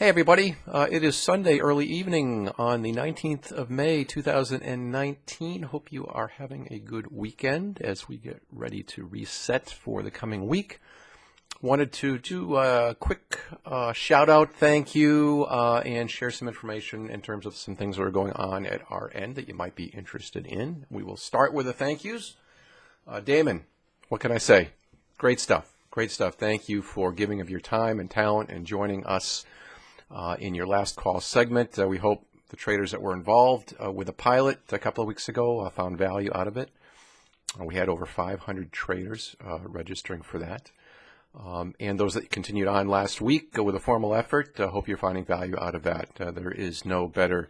Hey everybody, it is Sunday early evening on the 19th of May 2019. Hope you are having a good weekend as we get ready to reset for the coming week. Wanted to do a quick shout out, thank you, and share some information in terms of some things that are going on at our end that you might be interested in. We will start with the thank yous. Damon, what can I say? Great stuff, great stuff. Thank you for giving of your time and talent and joining us in your last call segment. We hope the traders that were involved with the pilot a couple of weeks ago found value out of it. We had over 500 traders registering for that. And those that continued on last week with a formal effort, hope you're finding value out of that. There is no better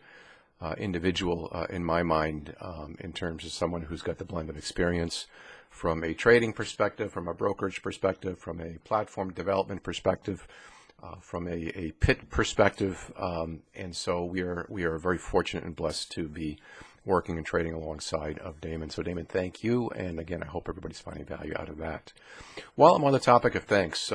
individual in my mind in terms of someone who's got the blend of experience from a trading perspective, from a brokerage perspective, from a platform development perspective, from a pit perspective, and so we are very fortunate and blessed to be working and trading alongside of Damon. So Damon, thank you, and again, I hope everybody's finding value out of that. While I'm on the topic of thanks,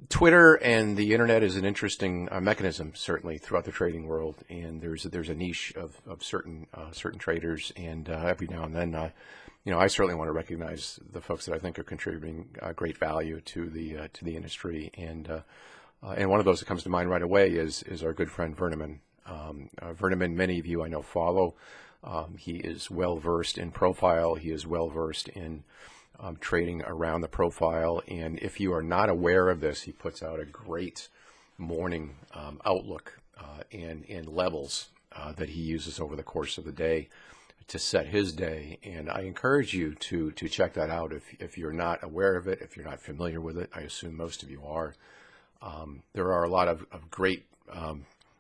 Twitter and the internet is an interesting mechanism, certainly throughout the trading world, and there's a niche of certain traders, and every now and then. I certainly want to recognize the folks that I think are contributing great value to the industry, and one of those that comes to mind right away is our good friend Vernon Minh. Vernon Minh, many of you I know follow. He is well versed in profile. He is well versed in trading around the profile, and if you are not aware of this, he puts out a great morning outlook and levels that he uses over the course of the day to set his day, and I encourage you to check that out if you're not aware of it, if you're not familiar with it. I assume most of you are. There are a lot of great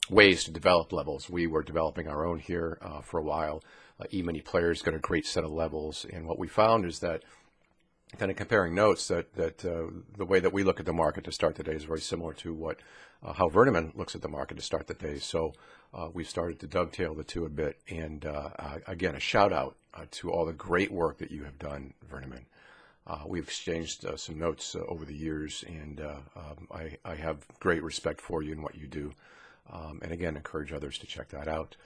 ways to develop levels. We were developing our own here for a while. E-Mini Player's got a great set of levels, and what we found is that, kind of comparing notes, that the way that we look at the market to start the day is very similar to how Vernon Minh looks at the market to start the day. So we started to dovetail the two a bit. And again, a shout out to all the great work that you have done, Vernon Minh. We've exchanged some notes over the years, and I have great respect for you and what you do. And again, encourage others to check that out.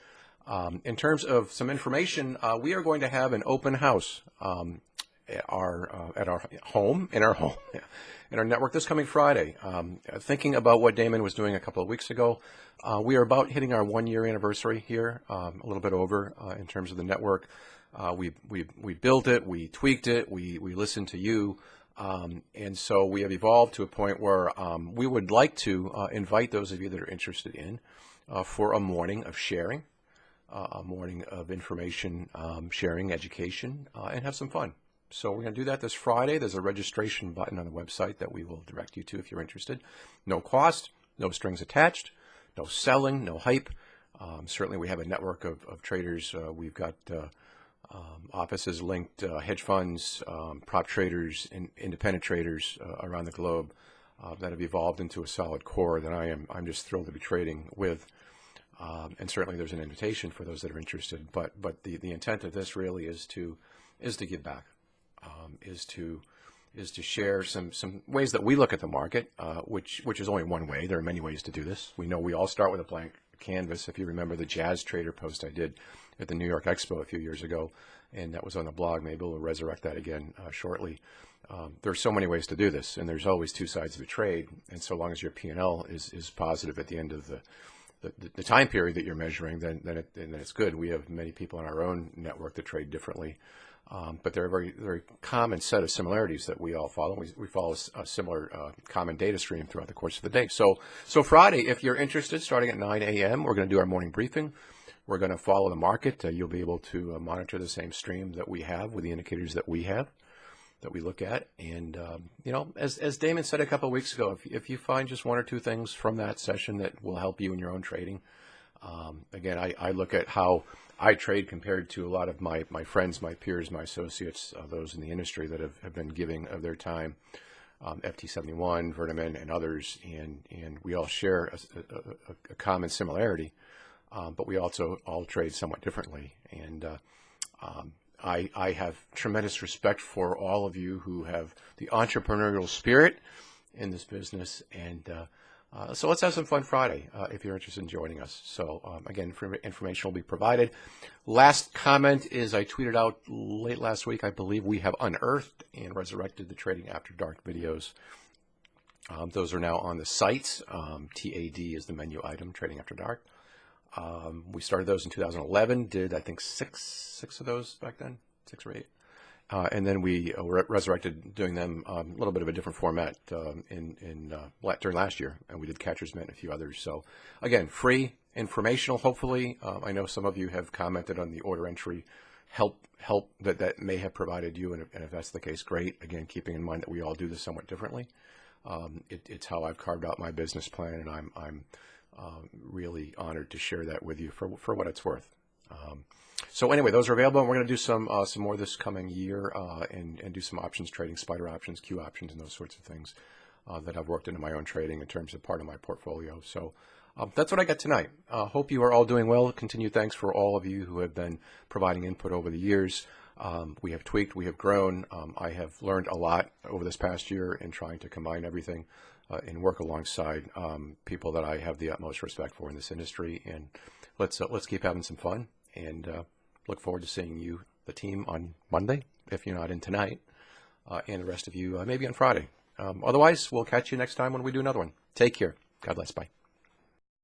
In terms of some information, we are going to have an open house at our home in our network this coming Friday. Thinking about what Damon was doing a couple of weeks ago, we are about hitting our 1-year anniversary here, a little bit over in terms of the network. We built it, we tweaked it, we listened to you, and so we have evolved to a point where we would like to invite those of you that are interested in for a morning of sharing, a morning of information sharing, education, and have some fun. So we're going to do that this Friday. There's a registration button on the website that we will direct you to if you're interested. No cost, no strings attached, no selling, no hype. Certainly we have a network of traders. We've got offices linked, hedge funds, prop traders, and independent traders around the globe that have evolved into a solid core that I'm just thrilled to be trading with. And certainly there's an invitation for those that are interested. But the intent of this really is to give back. Is to share some ways that we look at the market, which is only one way. There are many ways to do this. We know we all start with a blank canvas. If you remember the Jazz Trader post I did at the New York Expo a few years ago, and that was on the blog, maybe we'll resurrect that again shortly. There are so many ways to do this, and there's always two sides of a trade, and so long as your P&L is positive at the end of the time period that you're measuring, then it's good. We have many people in our own network that trade differently. But there are a very, very common set of similarities that we all follow. We follow a similar common data stream throughout the course of the day. So Friday, if you're interested, starting at 9 a.m., we're going to do our morning briefing. We're going to follow the market. You'll be able to monitor the same stream that we have with the indicators that we have, that we look at. And, as Damon said a couple of weeks ago, if you find just one or two things from that session that will help you in your own trading, again, I look at how I trade compared to a lot of my friends, my peers, my associates, those in the industry that have been giving of their time, FT71, Vernon Minh, and others, and we all share a common similarity, but we also all trade somewhat differently. And I have tremendous respect for all of you who have the entrepreneurial spirit in this business, and So let's have some fun Friday if you're interested in joining us. So again, information will be provided. Last comment is I tweeted out late last week, I believe we have unearthed and resurrected the Trading After Dark videos. Those are now on the site. TAD is the menu item, Trading After Dark. We started those in 2011, did I think six of those back then, 6 or 8. And then we resurrected doing them a little bit of a different format during last year, and we did Catcher's Mitt and a few others. So again, free, informational, hopefully. I know some of you have commented on the order entry help that may have provided you, and if that's the case, great. Again, keeping in mind that we all do this somewhat differently. It's how I've carved out my business plan, and I'm really honored to share that with you for what it's worth. So anyway, those are available, and we're going to do some more this coming year and do some options trading, spider options, Q options, and those sorts of things that I've worked into my own trading in terms of part of my portfolio. So that's what I got tonight. Hope you are all doing well. Continued thanks for all of you who have been providing input over the years. We have tweaked, we have grown. I have learned a lot over this past year in trying to combine everything and work alongside people that I have the utmost respect for in this industry. And let's keep having some fun. And look forward to seeing you, the team, on Monday, if you're not in tonight, and the rest of you maybe on Friday. Otherwise, we'll catch you next time when we do another one. Take care. God bless. Bye.